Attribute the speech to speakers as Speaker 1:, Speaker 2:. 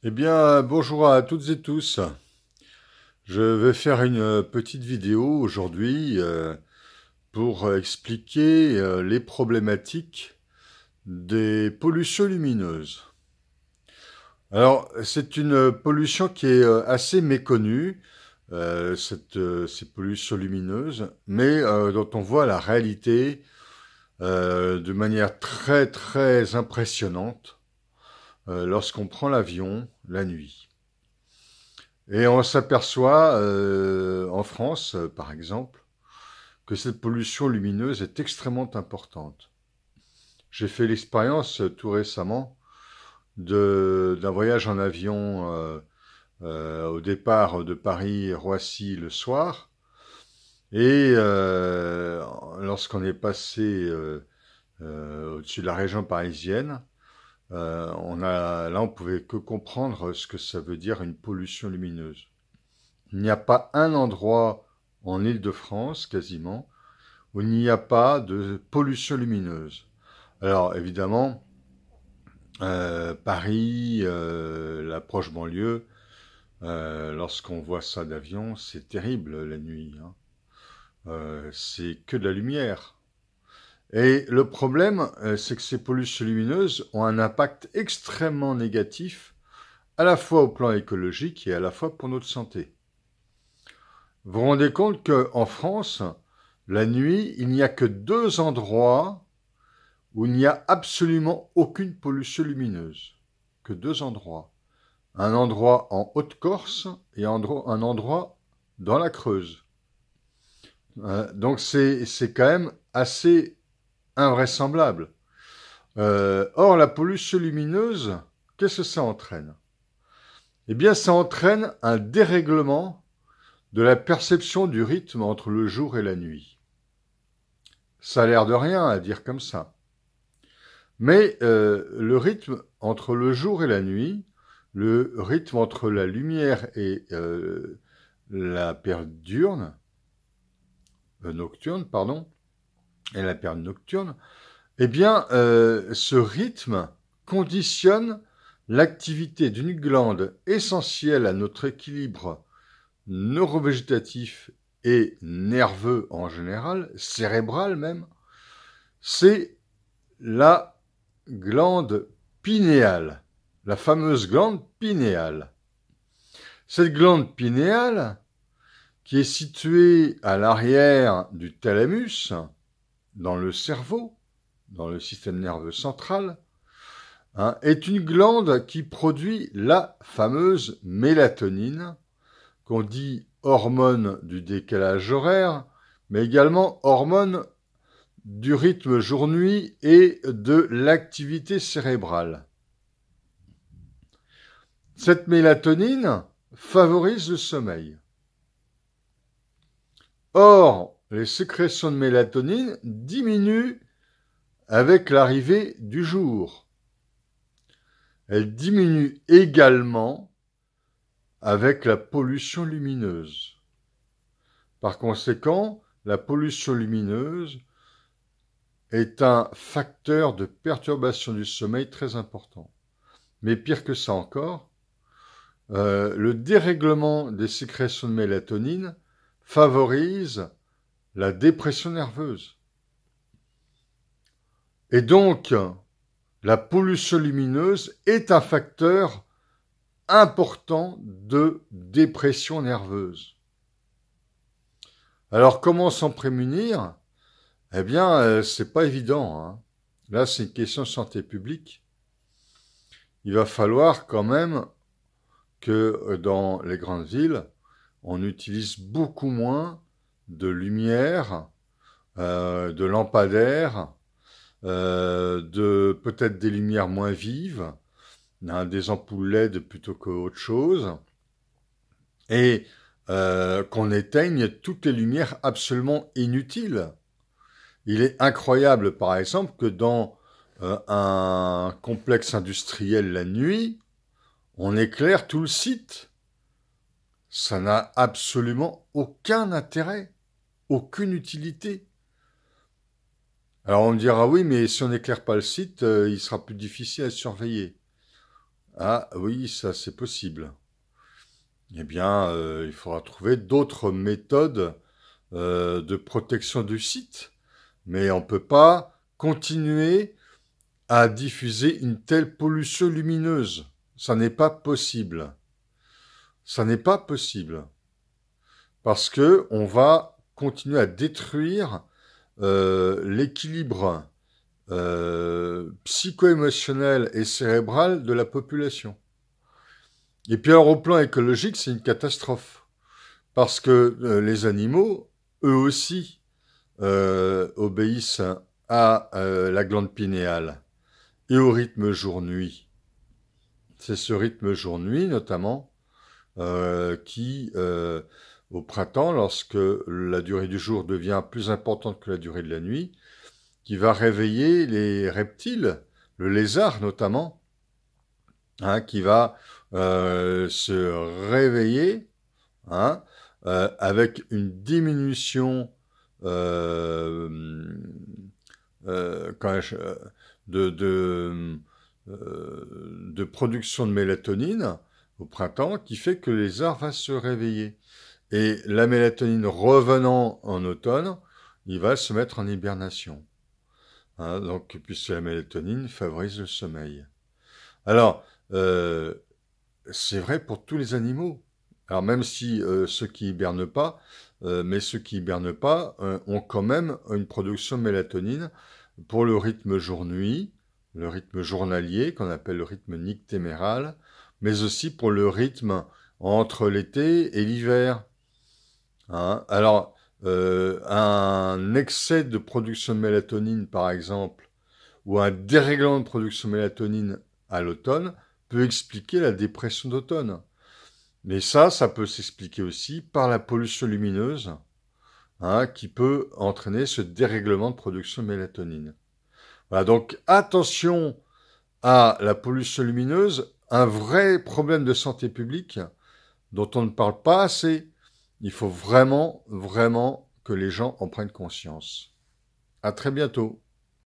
Speaker 1: Eh bien, bonjour à toutes et tous. Je vais faire une petite vidéo aujourd'hui pour expliquer les problématiques des pollutions lumineuses. Alors, c'est une pollution qui est assez méconnue, ces pollutions lumineuses, mais dont on voit la réalité de manière très très impressionnante lorsqu'on prend l'avion la nuit. Et on s'aperçoit, en France, par exemple, que cette pollution lumineuse est extrêmement importante. J'ai fait l'expérience tout récemment d'un voyage en avion au départ de Paris-Roissy le soir. Et lorsqu'on est passé au-dessus de la région parisienne, là, on pouvait que comprendre ce que ça veut dire une pollution lumineuse. Il n'y a pas un endroit en Île-de-France, quasiment, où il n'y a pas de pollution lumineuse. Alors, évidemment, Paris, la proche banlieue, lorsqu'on voit ça d'avion, c'est terrible la nuit, hein. C'est que de la lumière. Et le problème, c'est que ces pollutions lumineuses ont un impact extrêmement négatif, à la fois au plan écologique et à la fois pour notre santé. Vous vous rendez compte qu'en France, la nuit, il n'y a que deux endroits où il n'y a absolument aucune pollution lumineuse. Que deux endroits. Un endroit en Haute-Corse et un endroit dans la Creuse. Donc c'est quand même assez invraisemblable. Or, la pollution lumineuse, qu'est-ce que ça entraîne? Eh bien, ça entraîne un dérèglement de la perception du rythme entre le jour et la nuit. Ça a l'air de rien à dire comme ça. Mais le rythme entre le jour et la nuit, le rythme entre la lumière et la période nocturne, pardon, et la période nocturne, eh bien, ce rythme conditionne l'activité d'une glande essentielle à notre équilibre neurovégétatif et nerveux en général, cérébral même, c'est la glande pinéale, la fameuse glande pinéale. Cette glande pinéale, qui est située à l'arrière du thalamus, dans le cerveau, dans le système nerveux central, est une glande qui produit la fameuse mélatonine, qu'on dit hormone du décalage horaire, mais également hormone du rythme jour-nuit et de l'activité cérébrale. Cette mélatonine favorise le sommeil. Or, les sécrétions de mélatonine diminuent avec l'arrivée du jour. Elles diminuent également avec la pollution lumineuse. Par conséquent, la pollution lumineuse est un facteur de perturbation du sommeil très important. Mais pire que ça encore, le dérèglement des sécrétions de mélatonine favorise la dépression nerveuse. Et donc, la pollution lumineuse est un facteur important de dépression nerveuse. Alors, comment s'en prémunir? Eh bien, c'est pas évident, hein. Là, c'est une question de santé publique. Il va falloir quand même que dans les grandes villes, on utilise beaucoup moins de lumière, de lampadaires, de peut-être des lumières moins vives, des ampoules LED plutôt qu'autre chose, et qu'on éteigne toutes les lumières absolument inutiles. Il est incroyable, par exemple, que dans un complexe industriel la nuit, on éclaire tout le site. Ça n'a absolument aucun intérêt, aucune utilité. Alors on me dira oui, mais si on n'éclaire pas le site, il sera plus difficile à surveiller. Ah oui, ça c'est possible. Eh bien, il faudra trouver d'autres méthodes de protection du site. Mais on ne peut pas continuer à diffuser une telle pollution lumineuse. Ça n'est pas possible. Ça n'est pas possible. Parce que on va continuer à détruire l'équilibre psycho-émotionnel et cérébral de la population. Et puis alors au plan écologique, c'est une catastrophe. Parce que les animaux, eux aussi, obéissent à la glande pinéale et au rythme jour-nuit. C'est ce rythme jour-nuit notamment qui, au printemps, lorsque la durée du jour devient plus importante que la durée de la nuit, qui va réveiller les reptiles, le lézard notamment, hein, qui va se réveiller, hein, avec une diminution euh, de, de, de production de mélatonine au printemps qui fait que le lézard va se réveiller. Et la mélatonine revenant en automne, il va se mettre en hibernation. Hein, donc, puisque la mélatonine favorise le sommeil. Alors, c'est vrai pour tous les animaux. Alors même si ceux qui hibernent pas, mais ceux qui hibernent pas ont quand même une production de mélatonine pour le rythme jour-nuit, le rythme journalier qu'on appelle le rythme nyctéméral, mais aussi pour le rythme entre l'été et l'hiver. Hein. Alors, un excès de production de mélatonine, par exemple, ou un dérèglement de production de mélatonine à l'automne, peut expliquer la dépression d'automne. Mais ça peut s'expliquer aussi par la pollution lumineuse, hein, qui peut entraîner ce dérèglement de production de mélatonine. Voilà, donc attention à la pollution lumineuse, un vrai problème de santé publique dont on ne parle pas assez. Il faut vraiment, vraiment que les gens en prennent conscience. À très bientôt.